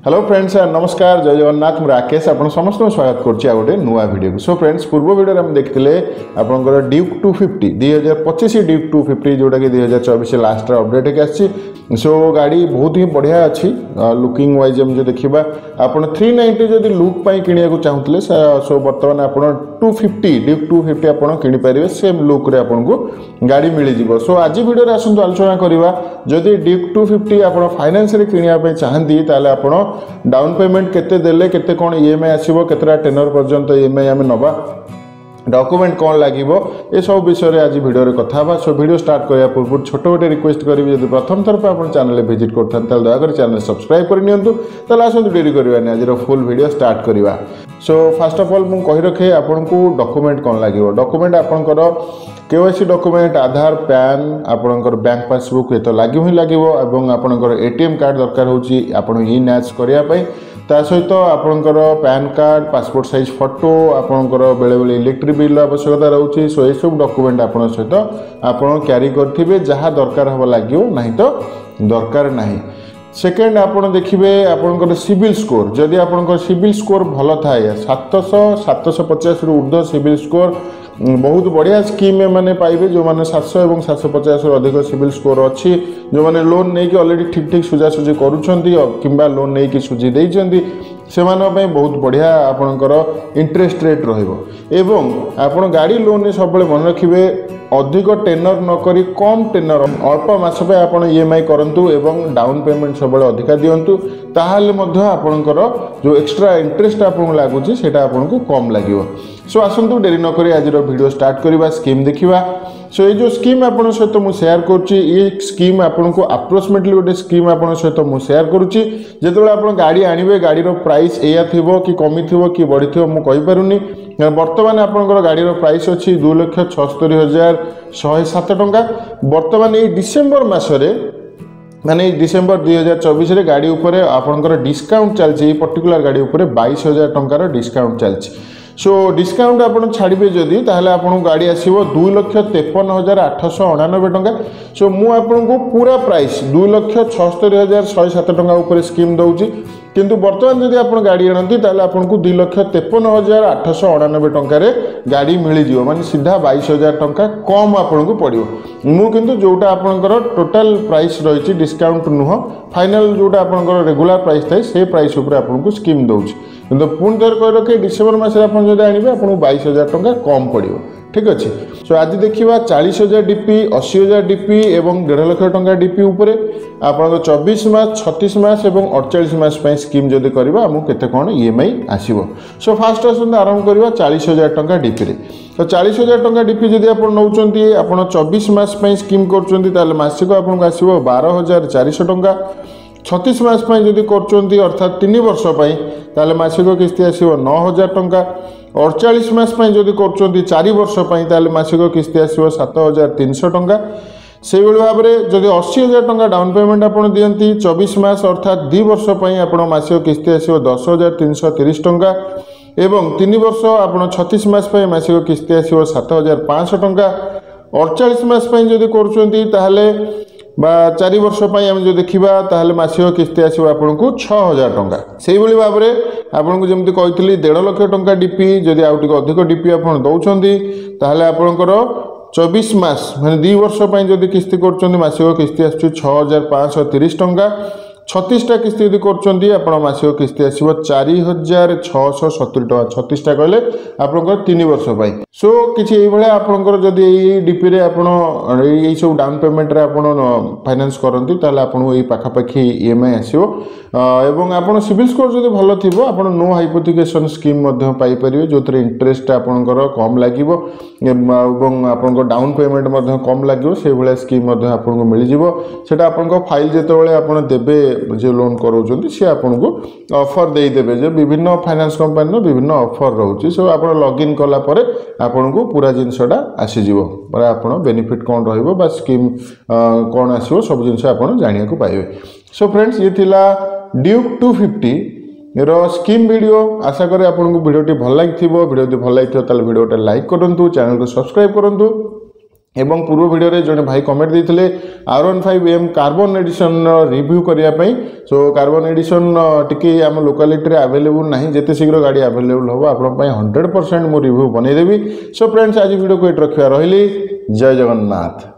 Hello friends नमस्कार जय जगन्नाथ मु राकेश आप समस्त स्वागत करुच्ची गोटे नुआ वीडियो सो फ्रेंड्स पूर्व वीडियो में देखते आपंकर ड्यूक 250 2025 ड्यूक 250 जोटा कि 2024 लास्ट अपडेट होगी आसी सो गाड़ी बहुत ही बढ़िया अच्छी लुकिंग वाइज जो देखा आप 390 जदि लुक किणा चाहूले सो बर्तमान आप 250 ड्यूक 250 आप किपारे सेम लुक रे आपको गाड़ी मिल सो आज वीडियो आसतु आलोचना करवा जदि ड्यूक 250 आप फाइनेंस किणापी चाहती आप डाउन पेमेंट केते देले केते कोन ईएमआई आसीबो केतरा टेनर पर्यंत ईएमआई आमे नबा डॉक्यूमेंट कौन लगे ये सब विषय आज वीडियो कथा बा सो वीडियो स्टार्ट करने पूर्व छोट गोटे रिक्वेस्ट करी जब प्रथम थर पर आप चैनल विजिट करते दयाकोरी चैनल सब्सक्राइब कर आसतु डेरी करवानी आज फुल वीडियो स्टार्ट करवा सो फास्ट ऑफ ऑल मुझे कही रखे आपको डॉक्यूमेंट कौन लगे डॉक्यूमेंट आपंकर केवाईसी डॉक्यूमेंट आधार पैन आपंकर बैंक पासबुक ये तो लगे ही लगे आपंकर एटीएम कार्ड दरकार होची आपण इन एच करने ता सहित आपंकर pan card passport size photo आपंकर बेले बेले इलेक्ट्रिक बिल आवश्यकता रोचे सो ये सब डॉक्यूमेंट आपण सहित आप क्यारी करेंगे जहाँ दरकार हम लगे ना तो दरकार नहीं सेकेंड आपड़ देखिए आपंकर सिविल स्कोर जदि आपंकर सिविल स्कोर भल थाए 750 रु ऊर्ध्व सिविल स्कोर बहुत बढ़िया स्कीम मैंने पाइबे जो मैंने 700 और 750 अधिक सिविल स्कोर अच्छी जो मैंने लोन नहीं कि ऑलरेडी ठीक ठीक सुझासुझी करुँचा लोन नहीं कि सुझी देइछंती से बहुत बढ़िया आपणकर इंटरेस्ट रेट एवं आपण गाड़ी लोन सब मन रखिए अधिक टेनर नक कम टेनर अल्प मास आप ईएमआई करूँ एवं डाउन पेमेंट सब अधिका दिंतु ताहले आपणकर जो एक्स्ट्रा इंटरेस्ट आपको लगुच से आपको कम लगे सो आसतु डेरी नक आज वीडियो स्टार्ट करवा स्कीम देखा सो ये जो स्कीम आप सहित मुझे शेयर करुच्ची स्कीम आपको अप्रोक्सीमेटली गोटे स्कीम आप सहित मुझे शेयर करुच्ची जो आप गाड़ी आणवे गाड़ी प्राइस या थी कि कमी थी कि बढ़ी थी मुझे कहीपरूनी बर्तमान आपंकर गाड़ी प्राइस अच्छी 2,76,107 टंका बर्तमान ये डिसेम्बर मसरे माने डिसेम्बर 2024 गाड़ी उपर आपंकर डिस्काउंट चलती पर्टिकुलर गाड़ी उपर 22,000 टंकार डिस्काउंट चलती सो डिस्काउंट आप छाड़े जदि ताहले आपको गाड़ी आसो 2,53,899 टंका सो मुझे पूरा प्राइस 2,76,107 टंका उपर स्कीम दूसरी किंतु बर्तमान जदि आप गाड़ी आनती आपको 2,53,899 टंकार गाड़ी मिल माने सीधा 22,000 टंका कम आपको पड़ो मु किंतु जोटा आपंकर टोटाल प्राइस रही डिस्काउंट नुह फाइनल जोटा आपंकर रेगुलर प्राइस थाए से प्राइस उपर आपको स्कीम दूसरी किंतु पुणी थर कही रखे डिसेम्बर मस आप आणवे आपको 22,000 टंका कम पड़ो ठीक अच्छे सो आज देखा 40,000 डीपी 80,000 डीपी एवं 1.5 लाख टंका डीपी उपर आप 24 मास 36 मास और 48 मास स्कीम जदि करवा आमको केते कौन ईएमआई आसो सो फास्ट आसते आरंभ करवा 40,000 टंका डीपी रे तो 40,000 टंका डीपी जदि आप नौकरी आप 24 मास स्कीम कर मासिक आपको आसो 12,400 टंका 36 मास जदि कर अर्थात 3 वर्ष ताले मासिक किस्ती आसो 9,000 टंका 48 मास जदि कर 4 वर्ष ताले मासिक किस्ती आसो 7,300 टंका से भाव में जदि 80,000 टंका डाउन पेमेंट आप दियंती 24 मास अर्थात 2 वर्ष आप मासिक किस्ती आसो 10,330 टंका एवं 3 वर्ष आप 36 मास मासिक किस्ती आसो 7,500 टंका 48 मास जदि कर 4 वर्ष जो देखा ताहले मासिक किस्ती आसो आपको 6,000 टंका से भाव में आपको जमी कही 1.5 लाख टंका डीपी जदि आउ अधिक डीपी आप दौरान ताहले आपंकर 24 मास माने 2 वर्ष जदि किस्ती कर मासिक किस्ती आस 6,530 टंका 36टा किस्ती यदि कर मासिक किस्ती आसो 4,670 टंका 36टा कहले आपंकर 3 वर्ष सो किसी आपंकर जदि डीपी रे आप सब डाउन पेमेंट रे आप फाइनेंस करती आपको ये पाखापाखि ईएमआई आसो एवं आप सिविल स्कोर जब भल थी आप नो हाइपोथिकेशन स्कीम पाइपर जो इंटरेस्ट आपंकर कम लगे आप डाउन पेमेंट कम लगे से भाया स्कीम आपको मिल जाए आप फाइल जिते आप देवे जो लोन कराउछन्ती से आपको ऑफर देदेवे जो विभिन्न फाइनेंस कंपनी विभिन्न ऑफर रोचे सो आप लॉगिन कला परे आपको पूरा जिनसटा आसीजिवो आप बेनिफिट कौन रहा स्कीम कौन आसो सब जिन आप जाना पाइबे सो फ्रेंड्स ये थिला ड्यूक 250 रो स्कीम वीडियो आशा करें आपको वीडियो भल लगी वीडियो भल लगी वीडियो लाइक करूँ चैनल को सब्सक्राइब करूँ एवं पूर्व वीडियो जड़े भाई कमेंट देते R15M कार्बन एडिशन रिव्यू करने सो कार्बन एडिशन टी आम लोकालिटी अवेलेबल ना जिते शीघ्र गाड़ी अवेलेबल हम आप 100% मु रिव्यू बनईदेवी। सो फ्रेंड्स आज वीडियो को ये रखा रही। जय जगन्नाथ।